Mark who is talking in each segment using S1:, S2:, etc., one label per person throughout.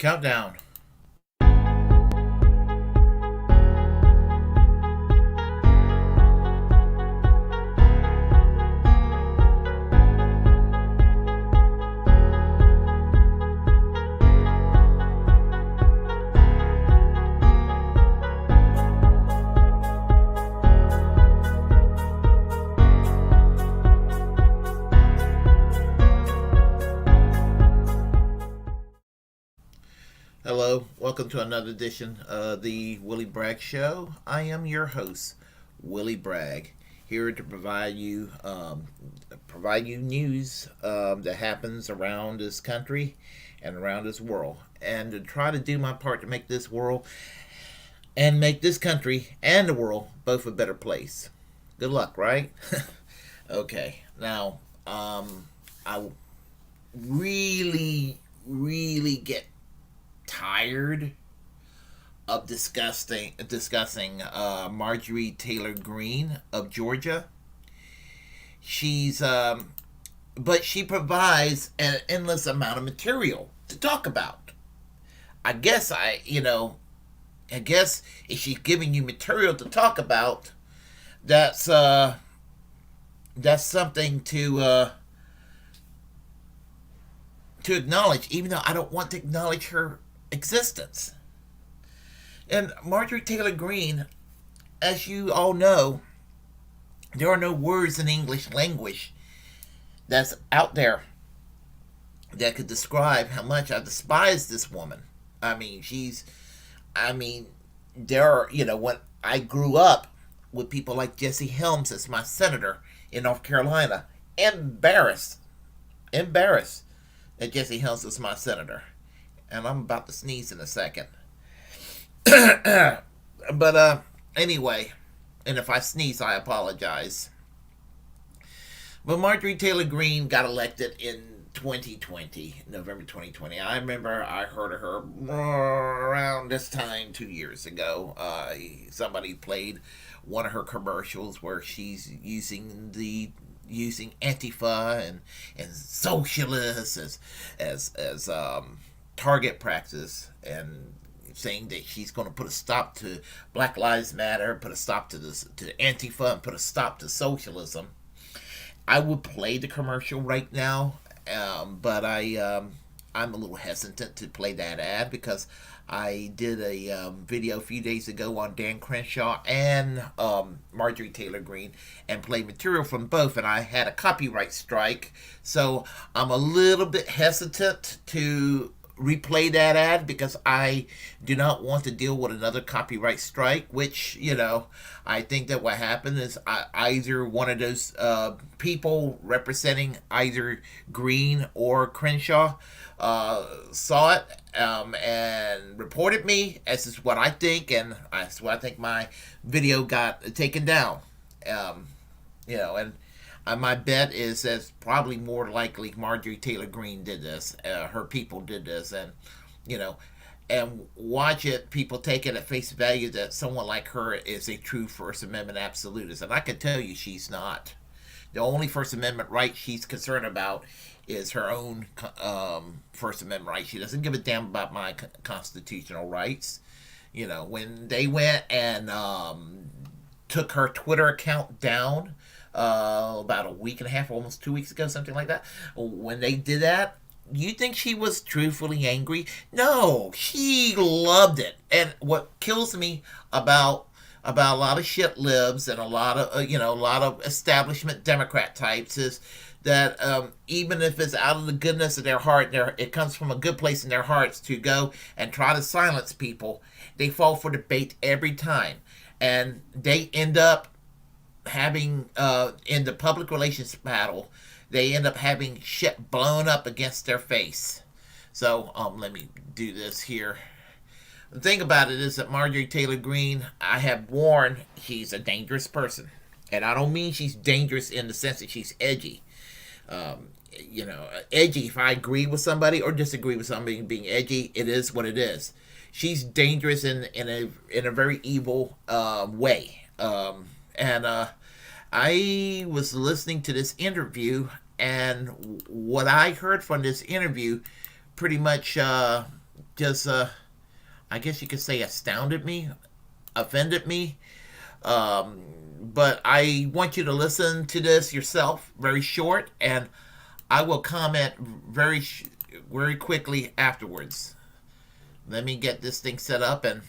S1: Countdown. Hello, welcome to another edition of the Willie Bragg Show. I am your host, Willie Bragg, here to provide you news that happens around this country and around this world, and to try to do my part to make this world and make this country and the world both a better place. Good luck, right? Okay, now I really get tired of discussing Marjorie Taylor Greene of Georgia. She's but she provides an endless amount of material to talk about. I guess I guess if she's giving you material to talk about, that's something to acknowledge, even though I don't want to acknowledge her existence. And Marjorie Taylor Greene, as you all know, there are no words in the English language that's out there that could describe how much I despise this woman. I mean, there are, when I grew up with people like Jesse Helms as my senator in North Carolina, embarrassed that Jesse Helms was my senator. And I'm about to sneeze in a second. But anyway, and if I sneeze, I apologize. But Marjorie Taylor Greene got elected in 2020, November 2020. I remember I heard of her around this time 2 years ago. Somebody played one of her commercials where she's using Antifa and socialists as target practice, and saying that she's going to put a stop to Black Lives Matter, put a stop to Antifa, and put a stop to socialism. I would play the commercial right now, but I'm a little hesitant to play that ad because I did a video a few days ago on Dan Crenshaw and Marjorie Taylor Greene and played material from both, and I had a copyright strike, so I'm a little bit hesitant to replay that ad because I do not want to deal with another copyright strike, which, I think that what happened is either one of those people representing either Greene or Crenshaw saw it and reported me, as is what I think, and that's what I think my video got taken down. And my bet is that probably more likely Marjorie Taylor Greene did this. Her people did this, and watch it. People take it at face value that someone like her is a true First Amendment absolutist, and I can tell you she's not. The only First Amendment right she's concerned about is her own First Amendment right. She doesn't give a damn about my constitutional rights. When they went and took her Twitter account down about a week and a half, almost 2 weeks ago, something like that. When they did that, you think she was truthfully angry? No, she loved it. And what kills me about a lot of shit libs and a lot of establishment Democrat types is that even if it's out of the goodness of their heart, it comes from a good place in their hearts to go and try to silence people, they fall for the bait every time, and they end up having in the public relations battle, they end up having shit blown up against their face. So let me do this here. The thing about it is that Marjorie Taylor Greene, I have warned, she's a dangerous person, and I don't mean she's dangerous in the sense that she's edgy. Edgy. If I agree with somebody or disagree with somebody being edgy, it is what it is. She's dangerous in a very evil way. And I was listening to this interview, and what I heard from this interview pretty much just, I guess you could say, astounded me, offended me. But I want you to listen to this yourself, very short, and I will comment very quickly afterwards. Let me get this thing set up, and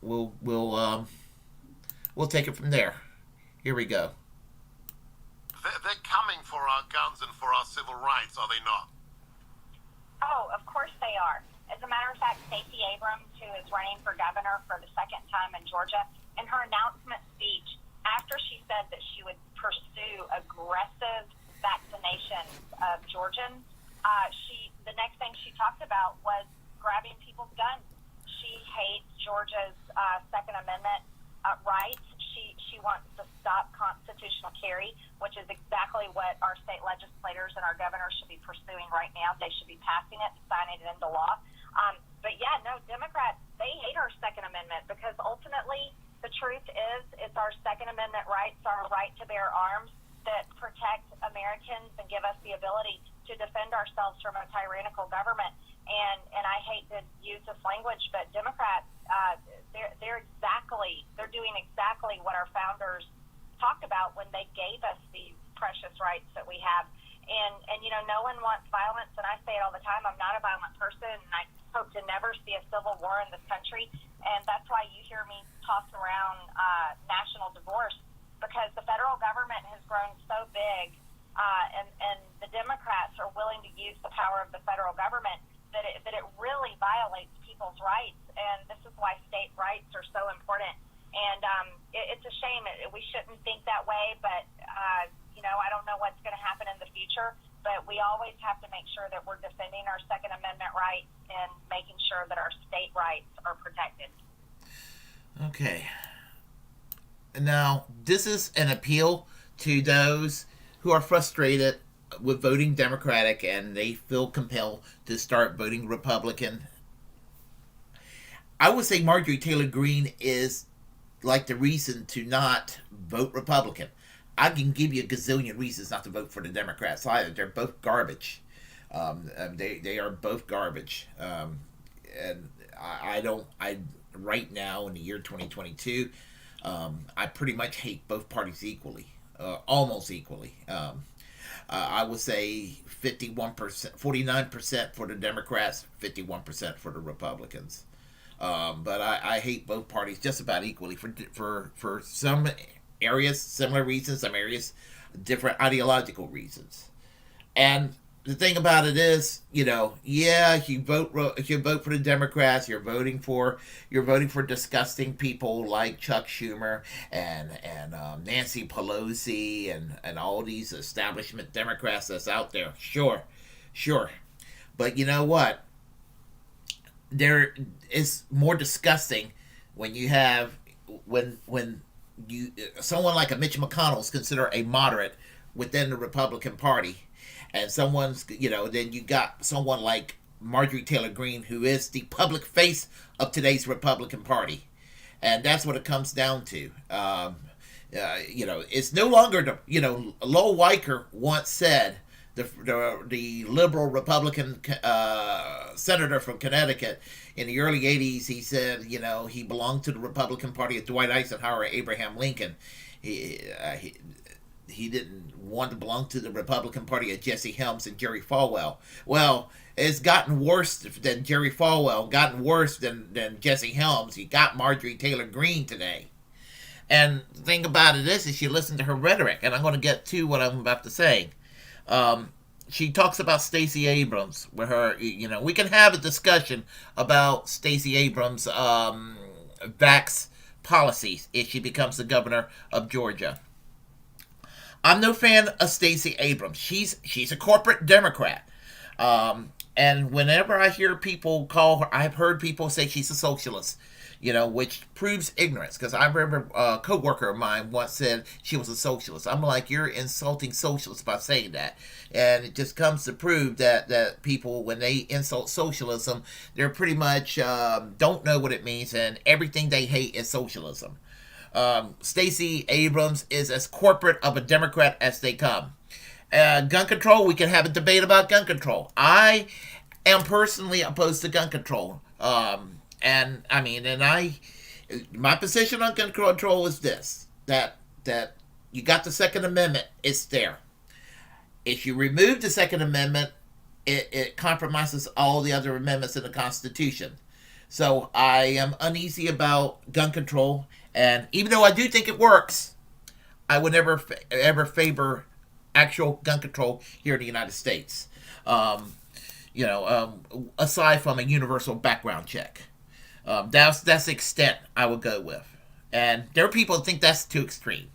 S1: we'll take it from there. Here we go.
S2: They're coming for our guns and for our civil rights, are they not?
S3: Oh, of course they are. As a matter of fact, Stacey Abrams, who is running for governor for the second time in Georgia, in her announcement speech, after she said that she would pursue aggressive vaccinations of Georgians, the next thing she talked about was grabbing people's guns. She hates Georgia's Second Amendment rights. She wants to stop constitutional carry, which is exactly what our state legislators and our governor should be pursuing right now. They should be passing it, signing it into law. But yeah, no, Democrats, they hate our Second Amendment because ultimately the truth is it's our Second Amendment rights, our right to bear arms that protect Americans and give us the ability to defend ourselves from a tyrannical government. And I hate to use this language, but Democrats, they're doing exactly what our founders talked about when they gave us these precious rights that we have. And you know, no one wants violence, and I say it all the time. I'm not a violent person, and I hope to never see a civil war in this country. And that's why you hear me toss around national divorce, because the federal government has grown so big, and the Democrats are willing to use the power of the federal government that it really violates people's rights. And this is why state rights are so important. And it's a shame. We shouldn't think that way, but you know, I don't know what's going to happen in the future. But we always have to make sure that we're defending our Second Amendment rights and making sure that our state rights are protected.
S1: Okay. Now, this is an appeal to those who are frustrated with voting Democratic and they feel compelled to start voting Republican. I would say Marjorie Taylor Greene is like the reason to not vote Republican. I can give you a gazillion reasons not to vote for the Democrats either. They're both garbage. They are both garbage. And I right now in the year 2022, I pretty much hate both parties equally, almost equally. I would say 51%, 49% for the Democrats, 51% for the Republicans. But I hate both parties just about equally for some areas, similar reasons, some areas, different ideological reasons. And the thing about it is, you know, yeah, if you vote for the Democrats, you're voting for disgusting people like Chuck Schumer and Nancy Pelosi and all these establishment Democrats that's out there. Sure, but you know what? There is more disgusting when you have when you someone like a Mitch McConnell is considered a moderate within the Republican Party. And someone's, you know, then you got someone like Marjorie Taylor Greene, who is the public face of today's Republican Party. And that's what it comes down to. You know, it's no longer, Lowell Weicker once said, the liberal Republican senator from Connecticut in the early 80s, he said, you know, he belonged to the Republican Party of Dwight Eisenhower and Abraham Lincoln. He didn't want to belong to the Republican Party of Jesse Helms and Jerry Falwell. Well, it's gotten worse than Jerry Falwell, gotten worse than Jesse Helms. You got Marjorie Taylor Greene today. And the thing about it is you listen to her rhetoric, and I'm going to get to what I'm about to say. She talks about Stacey Abrams, where her, you know, we can have a discussion about Stacey Abrams' vax policies if she becomes the governor of Georgia. I'm no fan of Stacey Abrams. She's a corporate Democrat. And whenever I hear people call her, I've heard people say she's a socialist, you know, which proves ignorance. Because I remember a co-worker of mine once said she was a socialist. I'm like, you're insulting socialists by saying that. And it just comes to prove that people, when they insult socialism, they're pretty much don't know what it means, and everything they hate is socialism. Stacey Abrams is as corporate of a Democrat as they come. Gun control, we can have a debate about gun control. I am personally opposed to gun control. And I mean, my position on gun control is this: that you got the Second Amendment, it's there. If you remove the Second Amendment, it compromises all the other amendments in the Constitution. So I am uneasy about gun control, and even though I do think it works, I would never ever favor actual gun control here in the United States. Aside from a universal background check, that's the extent I would go with. And there are people who think that's too extreme.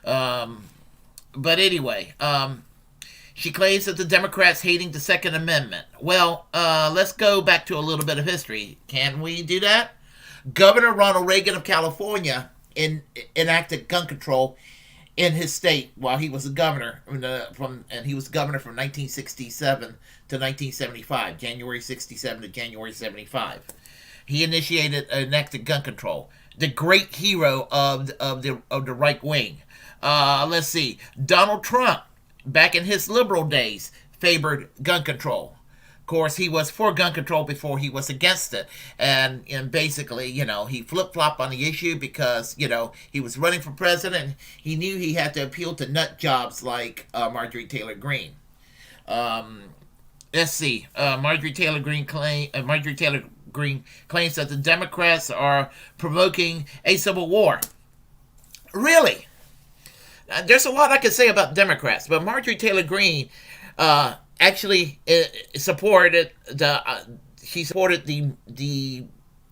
S1: But anyway, she claims that the Democrats hating the Second Amendment. Well, let's go back to a little bit of history. Can we do that? Governor Ronald Reagan of California enacted gun control in his state while he was a governor, and he was governor from 1967 to 1975, January 67 to January 75. He enacted gun control. The great hero of the right wing. Let's see, Donald Trump, back in his liberal days, favored gun control. Of course, he was for gun control before he was against it. And basically, he flip-flopped on the issue because, he was running for president. He knew he had to appeal to nut jobs like Marjorie Taylor Greene. Let's see. Marjorie Taylor Greene claims that the Democrats are provoking a civil war. Really? There's a lot I could say about Democrats, but Marjorie Taylor Greene actually supported the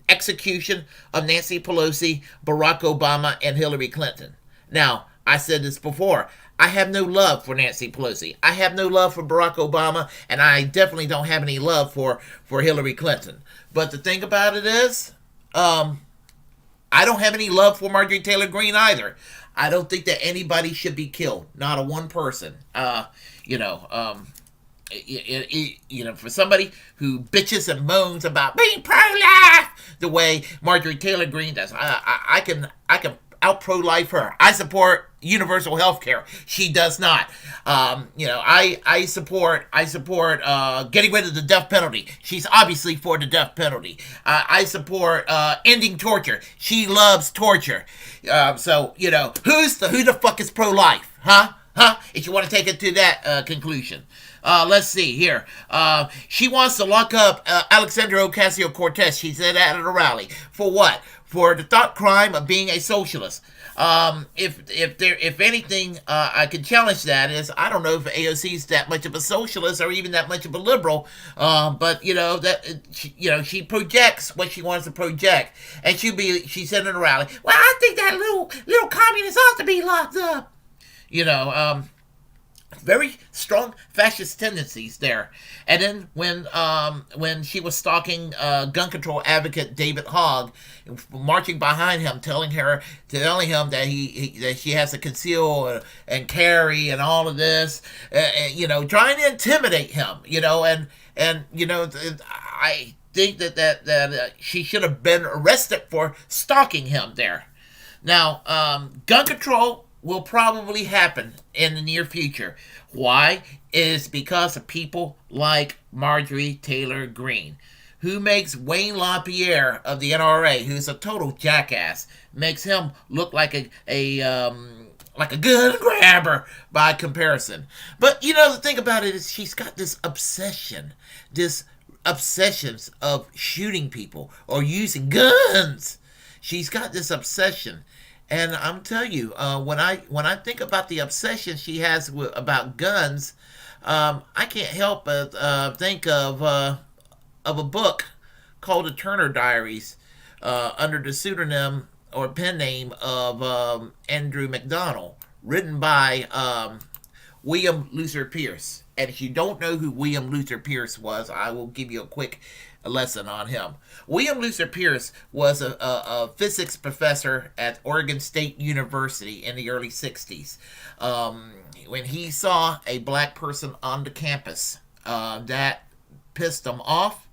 S1: execution of Nancy Pelosi, Barack Obama, and Hillary Clinton. Now, I said this before. I have no love for Nancy Pelosi. I have no love for Barack Obama, and I definitely don't have any love for Hillary Clinton. But the thing about it is, I don't have any love for Marjorie Taylor Greene either. I don't think that anybody should be killed. Not a one person. For somebody who bitches and moans about being pro-life the way Marjorie Taylor Greene does, I can out pro-life her. I support universal health care. She does not. I support getting rid of the death penalty. She's obviously for the death penalty. I support ending torture. She loves torture. Who the fuck is pro-life? Huh? If you want to take it to that conclusion. Let's see here. She wants to lock up Alexandria Ocasio-Cortez. She said that at a rally. For what? For the thought crime of being a socialist. If anything, I could challenge that is I don't know if AOC is that much of a socialist or even that much of a liberal. But she projects what she wants to project, and she said in a rally, well, I think that little communist ought to be locked up. Very strong fascist tendencies there. And then when she was stalking gun control advocate David Hogg, marching behind him, telling him that that she has to conceal and carry and all of this, trying to intimidate him, I think that she should have been arrested for stalking him there. Now, gun control will probably happen in the near future. Why? It is because of people like Marjorie Taylor Greene, who makes Wayne LaPierre of the NRA, who's a total jackass, makes him look like a gun grabber by comparison. But the thing about it is she's got this obsessions of shooting people or using guns. She's got this obsession. And I'm telling you, when I think about the obsession she has about guns, I can't help but think of a book called the Turner Diaries, under the pseudonym or pen name of Andrew MacDonald, written by William Luther Pierce. And if you don't know who William Luther Pierce was, I will give you a quick lesson on him. William Luther Pierce was a physics professor at Oregon State University in the early 60s. When he saw a black person on the campus, that pissed him off,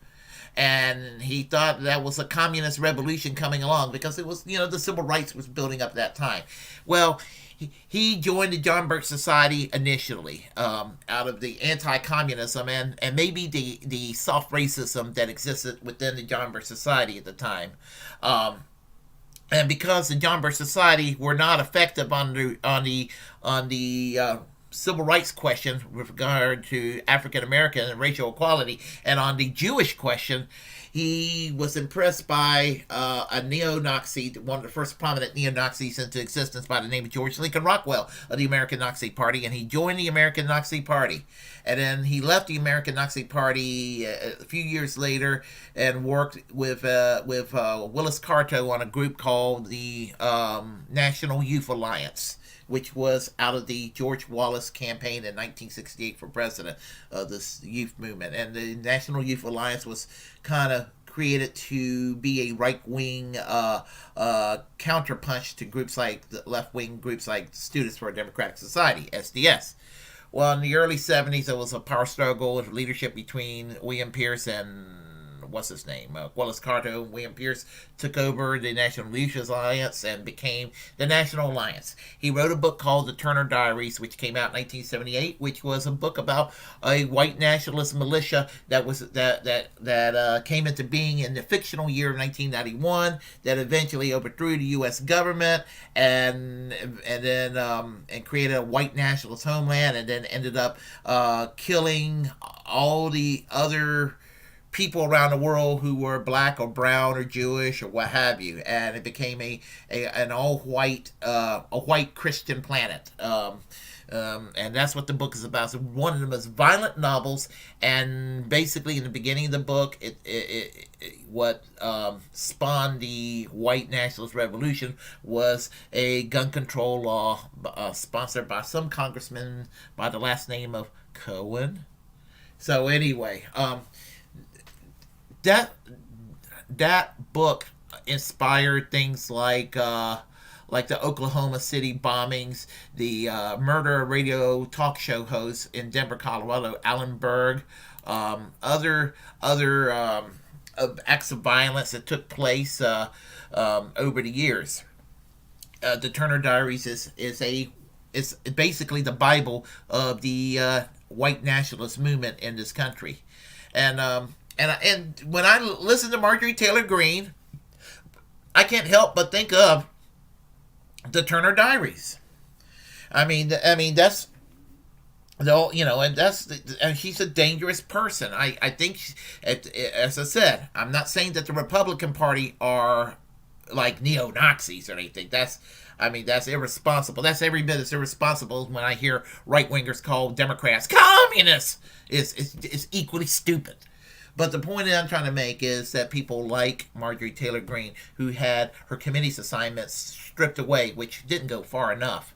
S1: and he thought that was a communist revolution coming along because it was, the civil rights was building up that time. Well, he joined the John Birch Society initially, out of the anti-communism and maybe the soft racism that existed within the John Birch Society at the time. And because the John Birch Society were not effective on the civil rights question with regard to African American and racial equality, and on the Jewish question, he was impressed by a neo-Nazi, one of the first prominent neo-Nazis into existence, by the name of George Lincoln Rockwell of the American Nazi Party, and he joined the American Nazi Party. And then he left the American Nazi Party a few years later and worked with Willis Carto on a group called the National Youth Alliance, which was out of the George Wallace campaign in 1968 for president of this youth movement. And the National Youth Alliance was kind of created to be a right-wing counterpunch to groups like the left-wing groups like Students for a Democratic Society, SDS. Well, in the early 70s, there was a power struggle of leadership between William Pierce and what's his name? Willis Carto. William Pierce took over the National Youth Alliance and became the National Alliance. He wrote a book called The Turner Diaries, which came out in 1978, which was a book about a white nationalist militia that came into being in the fictional year of 1991, that eventually overthrew the U.S. government and created a white nationalist homeland, and then ended up killing all the other people around the world who were black or brown or Jewish or what have you, and it became an all white Christian planet. And that's what the book is about. It's one of the most violent novels, and basically in the beginning of the book, what spawned the white nationalist revolution was a gun control law sponsored by some congressman by the last name of Cohen. So anyway, that book inspired things like the Oklahoma City bombings, the murder radio talk show host in Denver, Colorado, Alan Berg, other acts of violence that took place over the years. The Turner Diaries is basically the Bible of the white nationalist movement in this country, and when I listen to Marjorie Taylor Greene, I can't help but think of the Turner Diaries. I mean that's and she's a dangerous person. I think, as I said, I'm not saying that the Republican Party are like neo-Nazis or anything. That's irresponsible. That's every bit as irresponsible when I hear right-wingers call Democrats communists. It's equally stupid. But the point that I'm trying to make is that people like Marjorie Taylor Greene, who had her committee's assignments stripped away, which didn't go far enough,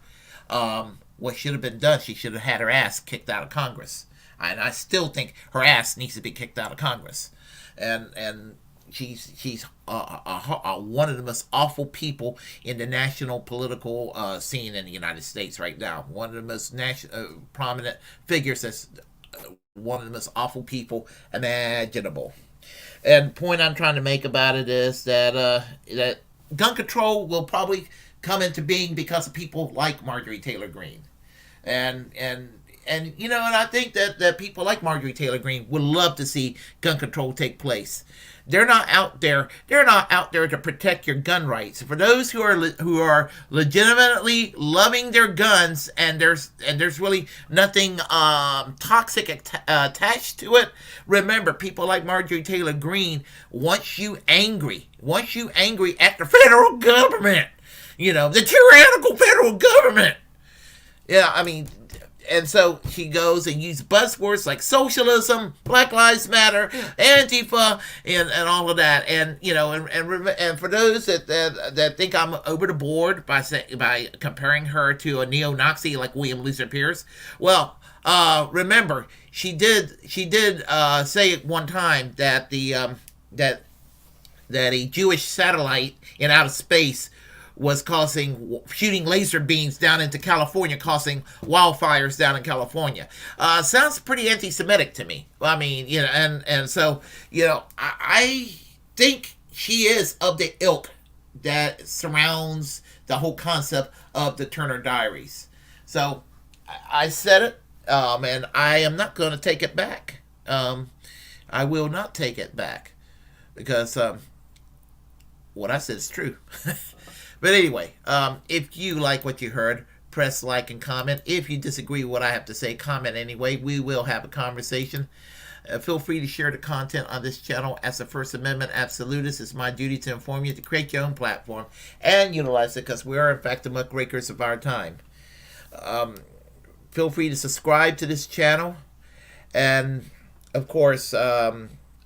S1: what should have been done, she should have had her ass kicked out of Congress. And I still think her ass needs to be kicked out of Congress. And she's one of the most awful people in the national political scene in the United States right now. One of the most prominent figures that's one of the most awful people imaginable. And the point I'm trying to make about it is that gun control will probably come into being because of people like Marjorie Taylor Greene. And I think that people like Marjorie Taylor Greene would love to see gun control take place. They're not out there to protect your gun rights. For those who are legitimately loving their guns, and there's really nothing toxic attached to it. Remember, people like Marjorie Taylor Greene want you angry at the federal government. The tyrannical federal government. Yeah, and so she goes and uses buzzwords like socialism, Black Lives Matter, Antifa, and all of that. And and for those that think I'm over the board by comparing her to a neo-Nazi like William Luther Pierce, well, remember she did say at one time that that a Jewish satellite in outer space was shooting laser beams down into California, causing wildfires down in California. Sounds pretty anti-Semitic to me. And so, I think she is of the ilk that surrounds the whole concept of the Turner Diaries. So I said it, and I am not going to take it back. I will not take it back because what I said is true. But anyway, if you like what you heard, press like and comment. If you disagree with what I have to say, comment anyway. We will have a conversation. Feel free to share the content on this channel. As a First Amendment absolutist, it's my duty to inform you to create your own platform and utilize it because we are, in fact, the muckrakers of our time. Feel free to subscribe to this channel. And, of course,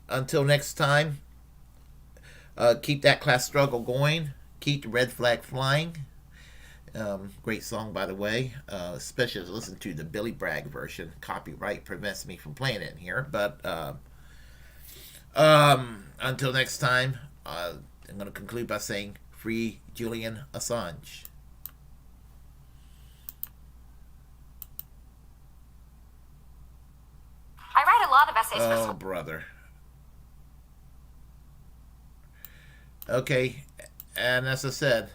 S1: until next time, keep that class struggle going. Keep the red flag flying. Great song, by the way. Especially to listen to the Billy Bragg version. Copyright prevents me from playing it in here. But until next time, I'm going to conclude by saying, free Julian Assange.
S4: I write a lot of essays for...
S1: Oh, brother. Okay, and as I said,